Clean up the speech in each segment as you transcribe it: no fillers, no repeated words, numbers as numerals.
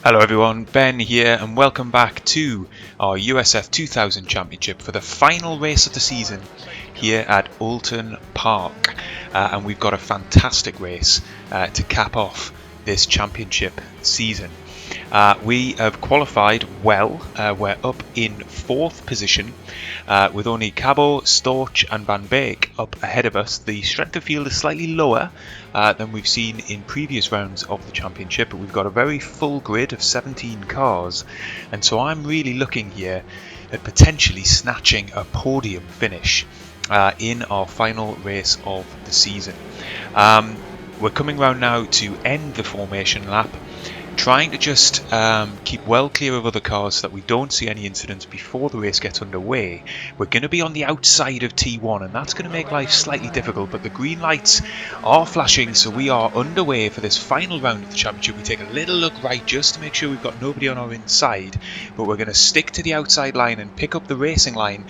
Hello everyone, Ben here and welcome back to our USF 2000 Championship for the final race of the season here at Oulton Park. And we've got a fantastic race to cap off this championship season. We have qualified well. We're up in 4th position with only Cabo, Storch and Van Beek up ahead of us. The strength of field is slightly lower than we've seen in previous rounds of the championship, but we've got a very full grid of 17 cars, and so I'm really looking here at potentially snatching a podium finish in our final race of the season. We're coming round now to end the formation lap, trying to just keep well clear of other cars so that we don't see any incidents before the race gets underway. We're going to be on the outside of T1 and that's going to make life slightly difficult, but the green lights are flashing, so we are underway for this final round of the championship. We take a little look right just to make sure we've got nobody on our inside, but we're going to stick to the outside line and pick up the racing line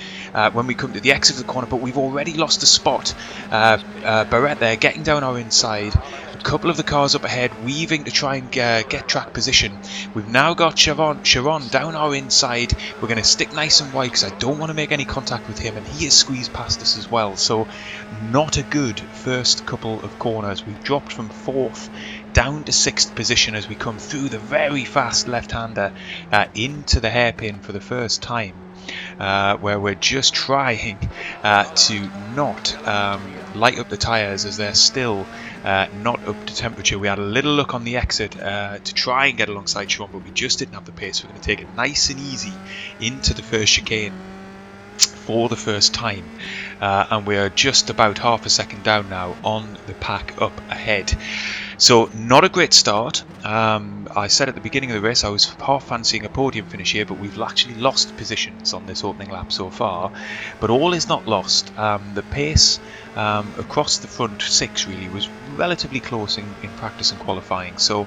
when we come to the exit of the corner, but we've already lost a spot. Barrett there getting down our inside. A couple of the cars up ahead weaving to try and get track position. We've now got Sharon down our inside. We're going to stick nice and wide because I don't want to make any contact with him, and he has squeezed past us as well, so not a good first couple of corners. We've dropped from 4th down to 6th position as we come through the very fast left-hander into the hairpin for the first time. Where we're just trying to not light up the tyres as they're still not up to temperature. We had a little look on the exit to try and get alongside Sean, but we just didn't have the pace. We're going to take it nice and easy into the first chicane for the first time, and we're just about half a second down now on the pack up ahead. So not a great start. I said at the beginning of the race I was half fancying a podium finish here, but we've actually lost positions on this opening lap so far. But all is not lost. The pace across the front 6 really was relatively close in practice and qualifying, so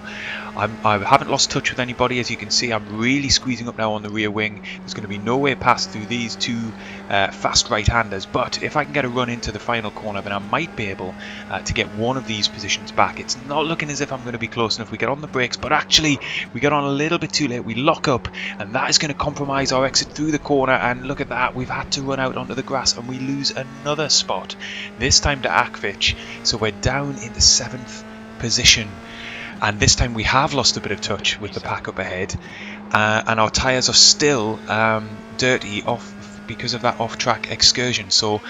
I haven't lost touch with anybody. As you can see, I'm really squeezing up now on the rear wing. There's going to be no way past through these two fast right-handers, but if I can get a run into the final corner, then I might be able to get one of these positions back. It's not looking as if I'm going to be close enough. We get on the brakes, but actually we get on a little bit too late. We lock up, and that is going to compromise our exit through the corner, and look at that, we've had to run out onto the grass and we lose another spot, this time to Akvich, so we're down in the 7th position. And this time we have lost a bit of touch with the pack up ahead, and our tyres are still dirty off because of that off-track excursion. So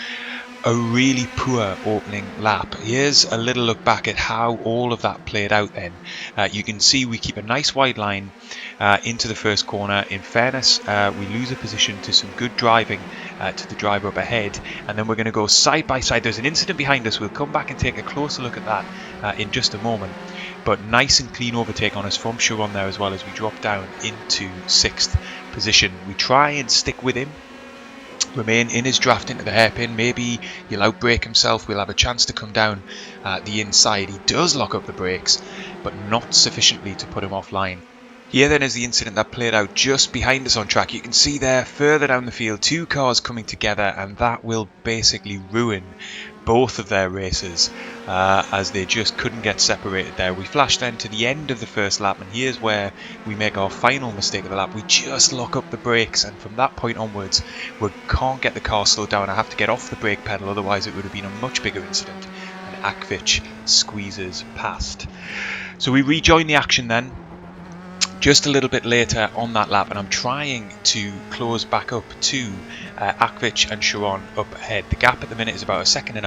a really poor opening lap. Here's a little look back at how all of that played out then. You can see we keep a nice wide line into the first corner. In fairness, we lose a position to some good driving to the driver up ahead, and then we're going to go side by side. There's an incident behind us. We'll come back and take a closer look at that in just a moment. But nice and clean overtake on us from Sharon there as well as we drop down into 6th position. We try and stick with him, remain in his draft into the hairpin. Maybe he'll outbrake himself. We'll have a chance to come down the inside. He does lock up the brakes, but not sufficiently to put him offline. Here then is the incident that played out just behind us on track. You can see there further down the field 2 cars coming together, and that will basically ruin both of their races as they just couldn't get separated there. We flashed then to the end of the first lap, and here's where we make our final mistake of the lap. We just lock up the brakes, and from that point onwards we can't get the car slowed down. I have to get off the brake pedal, otherwise it would have been a much bigger incident, and Akvich squeezes past. So we rejoin the action then just a little bit later on that lap, and I'm trying to close back up to Akvich and Sharon up ahead. The gap at the minute is about 1.5 seconds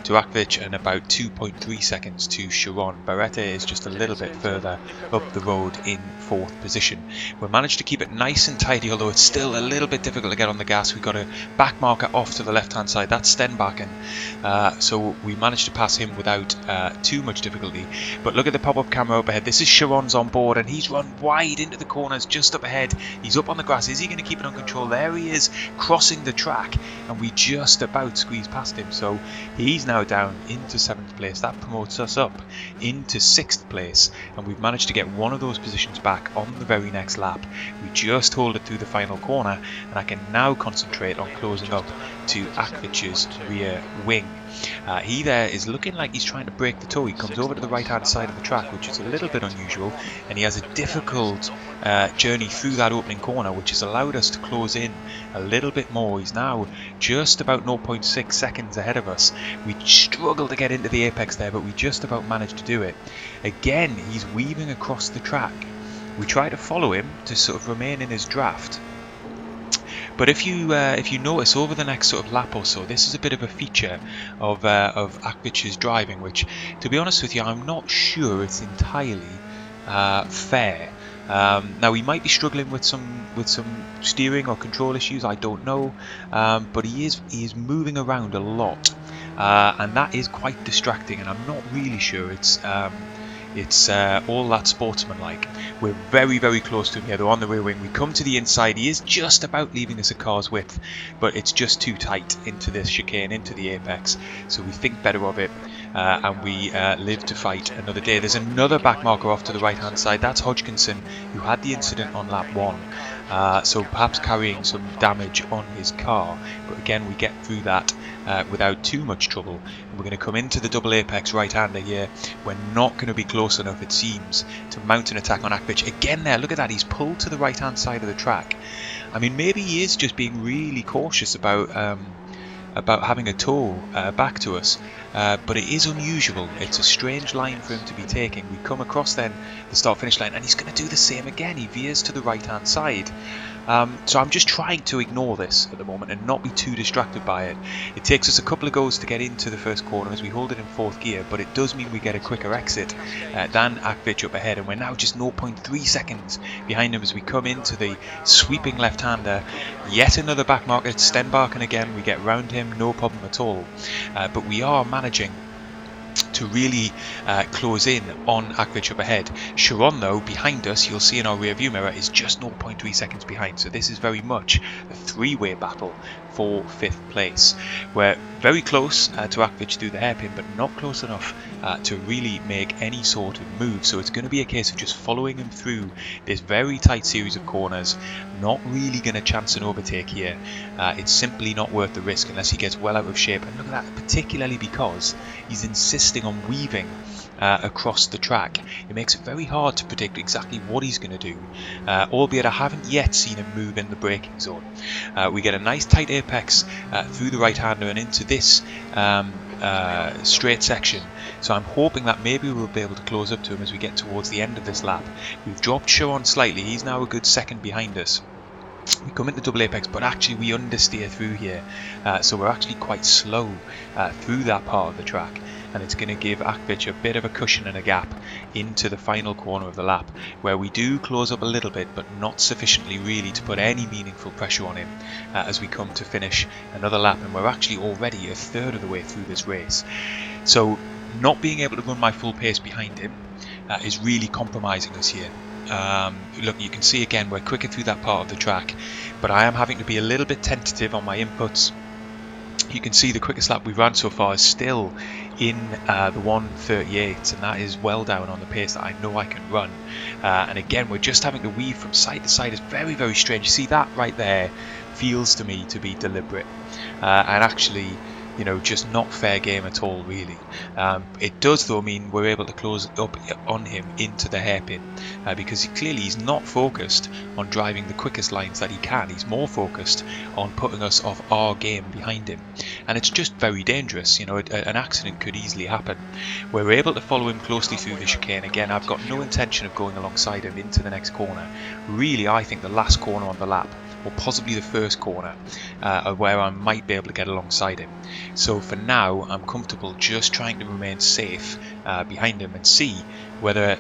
to Akvich and about 2.3 seconds to Sharon. Barretta is just a little bit further up the road in 4th position. We managed to keep it nice and tidy, although it's still a little bit difficult to get on the gas. We've got a back marker off to the left hand side, that's Stenbakken, so we managed to pass him without too much difficulty. But look at the pop-up camera up ahead. This is Sharon's on board, and he's run wide into the corners just up ahead. He's up on the grass. Is he going to keep it under control? There he is, crossing the track, and we just about squeezed past him. So he's now down into 7th place. That promotes us up into 6th place, and we've managed to get one of those positions back on the very next lap. We just hold it through the final corner, and I can now concentrate on closing up to Akvich's rear wing. He there is looking like he's trying to break the toe. He comes over to the right hand side of the track, which is a little bit unusual, and he has a difficult journey through that opening corner, which has allowed us to close in a little bit more. He's now just about 0.6 seconds ahead of us. We struggled to get into the apex there, but we just about managed to do it. Again, he's weaving across the track. We try to follow him to sort of remain in his draft. But if you notice over the next sort of lap or so, this is a bit of a feature of Akvich's driving, which, to be honest with you, I'm not sure it's entirely fair. Now he might be struggling with some steering or control issues. I don't know, but he is moving around a lot, and that is quite distracting. And I'm not really sure it's all that sportsmanlike. We're very, very close to him here, though, on the rear wing. We come to the inside. He is just about leaving us a car's width, but it's just too tight into this chicane, into the apex. So we think better of it, and we live to fight another day. There's another back marker off to the right-hand side. That's Hodgkinson, who had the incident on lap 1. So perhaps carrying some damage on his car. But again, we get through that without too much trouble. And we're going to come into the double apex right-hander here. We're not going to be close enough, it seems, to mount an attack on Akvich. Again there, look at that, he's pulled to the right-hand side of the track. I mean, maybe he is just being really cautious about having a toe back to us, but it is unusual. It's a strange line for him to be taking. We come across then the start-finish line, and he's going to do the same again. He veers to the right-hand side. So I'm just trying to ignore this at the moment and not be too distracted by it. It takes us a couple of goes to get into the first corner as we hold it in 4th gear, but it does mean we get a quicker exit than Akvich up ahead, and we're now just 0.3 seconds behind him as we come into the sweeping left-hander. Yet another back marker, Stenbarken again. We get round him, no problem at all, but we are managing to really close in on Akvich up ahead. Sharon, though, behind us, you'll see in our rear view mirror, is just 0.3 seconds behind. So this is very much a three-way battle for 5th place. We're very close to Akvich through the hairpin, but not close enough to really make any sort of move. So it's going to be a case of just following him through this very tight series of corners. Not really going to chance an overtake here. It's simply not worth the risk unless he gets well out of shape. And look at that, particularly because he's insisting on weaving across the track. It makes it very hard to predict exactly what he's going to do, albeit I haven't yet seen him move in the braking zone. We get a nice tight apex through the right-hander and into this straight section, so I'm hoping that maybe we'll be able to close up to him as we get towards the end of this lap. We've dropped Sharon slightly. He's now a good second behind us. We come into double apex, but actually we understeer through here, so we're actually quite slow through that part of the track, and it's going to give Akvich a bit of a cushion and a gap into the final corner of the lap, where we do close up a little bit, but not sufficiently really to put any meaningful pressure on him as we come to finish another lap, and we're actually already a third of the way through this race. So not being able to run my full pace behind him is really compromising us here. Look, you can see again we're quicker through that part of the track, but I am having to be a little bit tentative on my inputs. You can see the quickest lap we've run so far is still in the 1:38, and that is well down on the pace that I know I can run. And again, we're just having to weave from side to side. It's very, very strange. You see that right there feels to me to be deliberate, and actually, you know, just not fair game at all, really. It does, though, mean we're able to close up on him into the hairpin, because he's not focused on driving the quickest lines that he can. He's more focused on putting us off our game behind him, and it's just very dangerous. You know, an accident could easily happen. We're able to follow him closely through the chicane. Again, I've got no intention of going alongside him into the next corner. Really, I think the last corner on the lap, or possibly the first corner, where I might be able to get alongside him. So for now, I'm comfortable just trying to remain safe behind him and see whether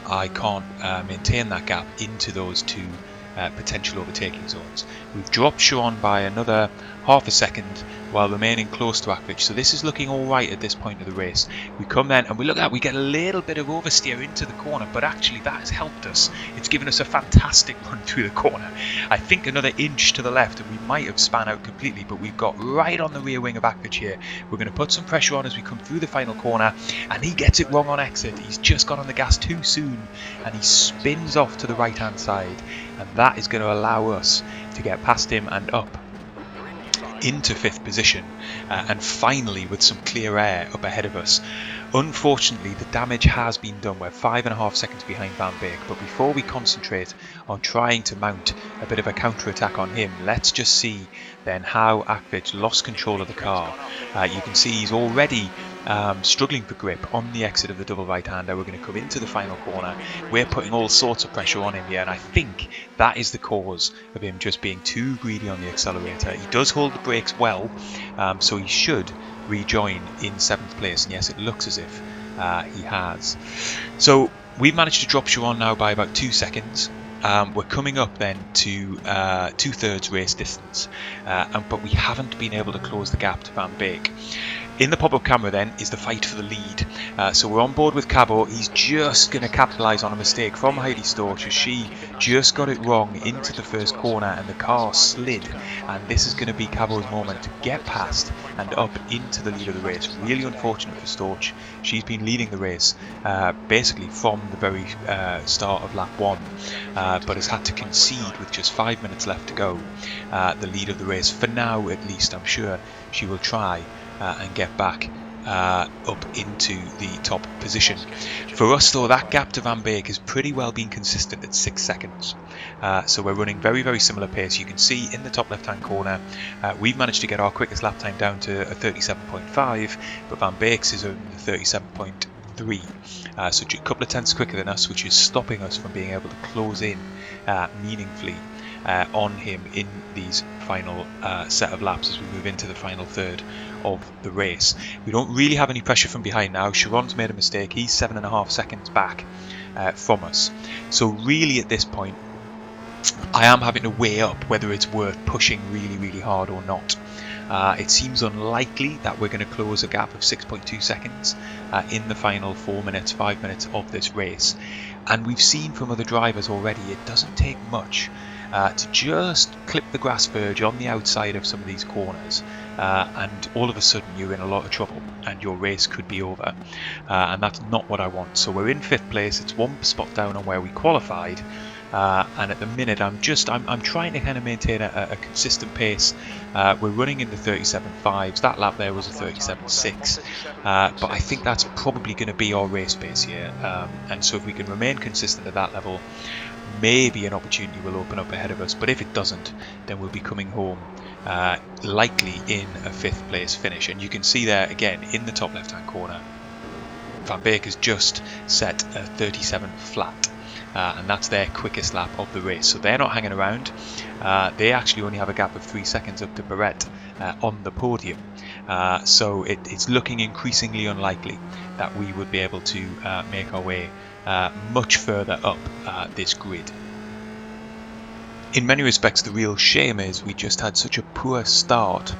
I can't maintain that gap into those two potential overtaking zones. We've dropped Sharon by another half a second while remaining close to Akvich, so this is looking alright at this point of the race. We come then and we look at that, we get a little bit of oversteer into the corner, but actually that has helped us. It's given us a fantastic run through the corner. I think another inch to the left and we might have span out completely, but we've got right on the rear wing of Akvich here. We're going to put some pressure on as we come through the final corner, and he gets it wrong on exit. He's just got on the gas too soon and he spins off to the right hand side, and that is going to allow us to get past him and up into 5th position, and finally with some clear air up ahead of us. Unfortunately, the damage has been done. We're 5.5 seconds behind Van Beek, but before we concentrate on trying to mount a bit of a counter-attack on him, let's just see then how Akvich lost control of the car. You can see he's already struggling for grip on the exit of the double right-hander. We're going to come into the final corner. We're putting all sorts of pressure on him here, and I think that is the cause of him just being too greedy on the accelerator. He does hold the brakes well, so he should rejoin in 7th place, and yes, it looks as if he has. So we've managed to drop Sharon now by about 2 seconds. We're coming up then to 2/3 race distance, but we haven't been able to close the gap to Van Beek. In the pop-up camera then is the fight for the lead. So we're on board with Cabo. He's just going to capitalise on a mistake from Heidi Storch as she just got it wrong into the first corner and the car slid. And this is going to be Cabo's moment to get past and up into the lead of the race. Really unfortunate for Storch. She's been leading the race basically from the very start of lap 1, but has had to concede with just 5 minutes left to go the lead of the race. For now at least, I'm sure she will try and get back up into the top position. For us though, that gap to Van Beek has pretty well been consistent at 6 seconds. So we're running very similar pace. You can see in the top left hand corner we've managed to get our quickest lap time down to a 37.5, but Van Beek's is only 37.3, so a couple of tenths quicker than us, which is stopping us from being able to close in meaningfully on him in these final set of laps as we move into the final third of the race. We don't really have any pressure from behind now. Sharon's made a mistake. He's 7.5 seconds back from us. So really at this point I am having to weigh up whether it's worth pushing really hard or not. It seems unlikely that we're going to close a gap of 6.2 seconds in the final 5 minutes of this race. And we've seen from other drivers already it doesn't take much to just clip the grass verge on the outside of some of these corners, and all of a sudden you're in a lot of trouble and your race could be over, and that's not what I want. So we're in 5th place. It's 1 spot down on where we qualified, and at the minute I'm trying to kind of maintain a consistent pace. We're running in the 37.5s. That lap there was a 37.6, but I think that's probably going to be our race pace here, and so if we can remain consistent at that level, maybe an opportunity will open up ahead of us. But if it doesn't, then we'll be coming home likely in a 5th place finish. And you can see there again in the top left hand corner Van Beek has just set a 37 flat, and that's their quickest lap of the race. So they're not hanging around. They actually only have a gap of 3 seconds up to Barrett on the podium. So it's looking increasingly unlikely that we would be able to make our way much further up this grid. In many respects, the real shame is we just had such a poor start.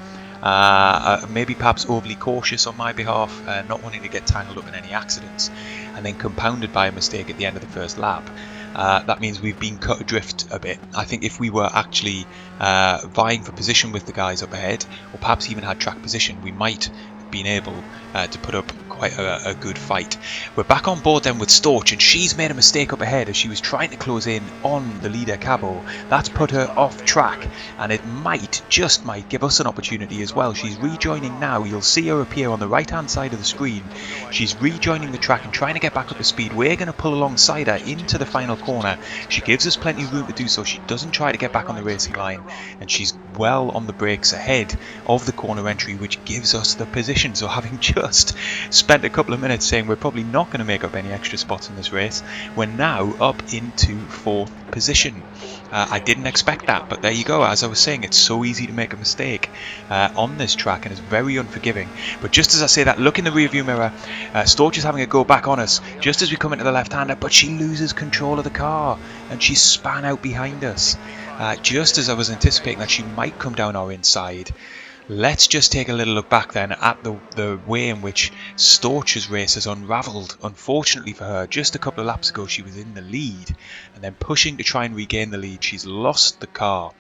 Maybe perhaps overly cautious on my behalf, not wanting to get tangled up in any accidents, and then compounded by a mistake at the end of the first lap. That means we've been cut adrift a bit. I think if we were actually vying for position with the guys up ahead, or perhaps even had track position, we might have been able to put up quite a good fight. We're back on board then with Storch, and she's made a mistake up ahead as she was trying to close in on the leader Cabo. That's put her off track, and it just might give us an opportunity as well. She's rejoining now. You'll see her appear on the right hand side of the screen. She's rejoining the track and trying to get back up to speed. We're going to pull alongside her into the final corner. She gives us plenty of room to do so. She doesn't try to get back on the racing line, and she's well on the brakes ahead of the corner entry, which gives us the position. So having just spent a couple of minutes saying we're probably not going to make up any extra spots in this race, we're now up into 4th position. I didn't expect that, but there you go. As I was saying, it's so easy to make a mistake on this track, and it's very unforgiving. But just as I say that, look in the rearview mirror. Storch is having a go back on us just as we come into the left-hander, but she loses control of the car and she's span out behind us. Just as I was anticipating that she might come down our inside. Let's just take a little look back then at the way in which Storch's race has unravelled. Unfortunately for her, just a couple of laps ago she was in the lead, and then pushing to try and regain the lead, she's lost the car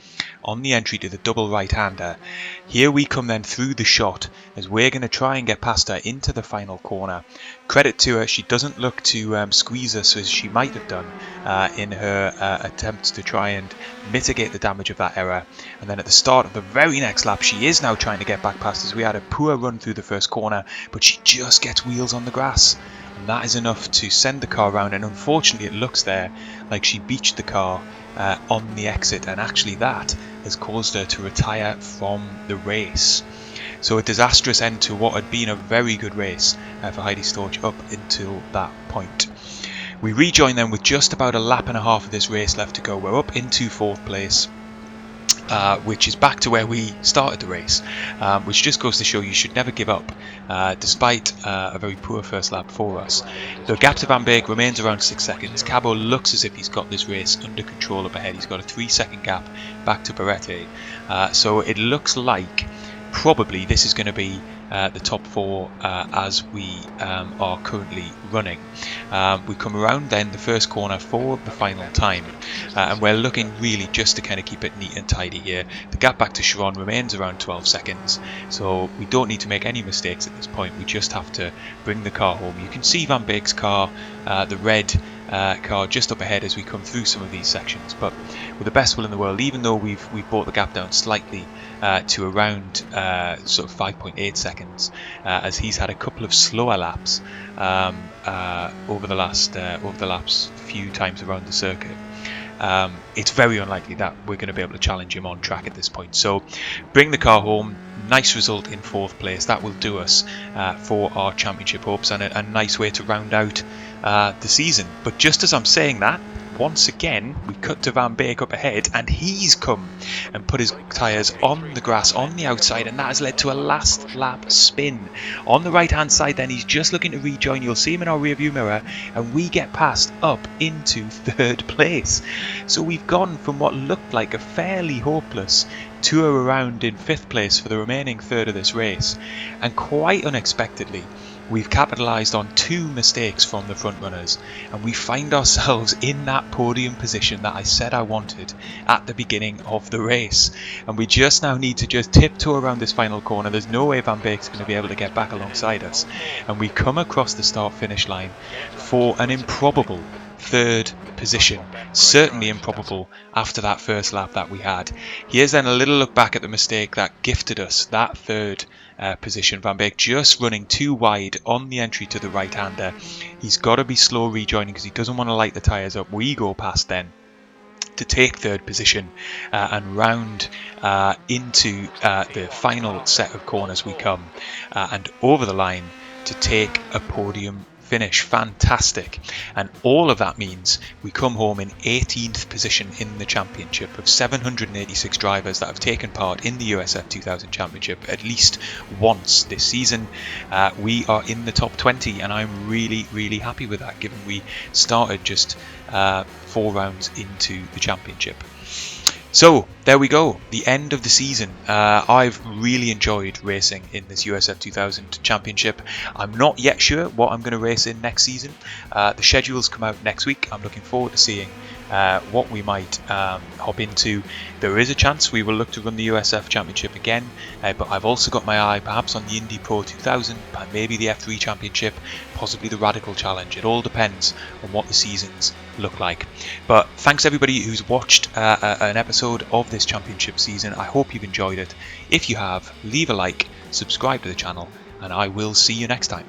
on the entry to the double right-hander. Here we come then through the shot as we're going to try and get past her into the final corner. Credit to her, she doesn't look to squeeze us as she might have done in her attempts to try and mitigate the damage of that error. And then at the start of the very next lap, she is now now trying to get back past us. We had a poor run through the first corner, but she just gets wheels on the grass. And that is enough to send the car around, and unfortunately it looks there like she beached the car on the exit, and actually that has caused her to retire from the race. So a disastrous end to what had been a very good race for Heidi Storch up until that point. We rejoin them with just about a lap and a half of this race left to go. We're up into 4th place, which is back to where we started the race, which just goes to show you should never give up, despite a very poor first lap for us. The gap to Van Beek remains around 6 seconds. Cabo looks as if he's got this race under control up ahead. He's got a 3-second gap back to Barrette, so it looks like probably this is going to be the top 4 as we are currently running. We come around then the first corner for the final time, and we're looking really just to kind of keep it neat and tidy here. The gap back to Sharon remains around 12 seconds, so we don't need to make any mistakes at this point. We just have to bring the car home. You can see Van Beek's car, the red car, just up ahead as we come through some of these sections, but with the best will in the world, even though we've brought the gap down slightly to around sort of 5.8 seconds, as he's had a couple of slower laps over the last few times around the circuit. It's very unlikely that we're going to be able to challenge him on track at this point. So bring the car home. Nice result in 4th place. That will do us for our championship hopes, and a nice way to round out the season. But just as I'm saying that, once again we cut to Van Beek up ahead, and he's come and put his tyres on the grass on the outside, and that has led to a last lap spin on the right hand side. Then he's just looking to rejoin. You'll see him in our rear view mirror, and we get passed up into 3rd place. So we've gone from what looked like a fairly hopeless tour around in 5th place for the remaining third of this race, and quite unexpectedly we've capitalised on 2 mistakes from the front runners, and we find ourselves in that podium position that I said I wanted at the beginning of the race. And we just now need to just tiptoe around this final corner. There's no way Van Beek's going to be able to get back alongside us, and we come across the start finish line for an improbable 3rd position. Certainly improbable after that first lap that we had. Here's then a little look back at the mistake that gifted us that 3rd position. Van Beek just running too wide on the entry to the right-hander. He's got to be slow rejoining because he doesn't want to light the tyres up. We go past then to take 3rd position and round into the final set of corners we come, and over the line to take a podium finish. Fantastic. And all of that means we come home in 18th position in the championship. Of 786 drivers that have taken part in the USF 2000 championship at least once this season, we are in the top 20, and I'm really happy with that, given we started just 4 rounds into the championship. So there we go, the end of the season. I've really enjoyed racing in this USF 2000 championship. I'm not yet sure what I'm going to race in next season. The schedules come out next week. I'm looking forward to seeing what we might hop into. There is a chance we will look to run the USF Championship again, but I've also got my eye perhaps on the Indy Pro 2000, maybe the F3 Championship, possibly the Radical Challenge. It all depends on what the seasons look like. But thanks everybody who's watched an episode of this championship season. I hope you've enjoyed it. If you have, leave a like, subscribe to the channel, and I will see you next time.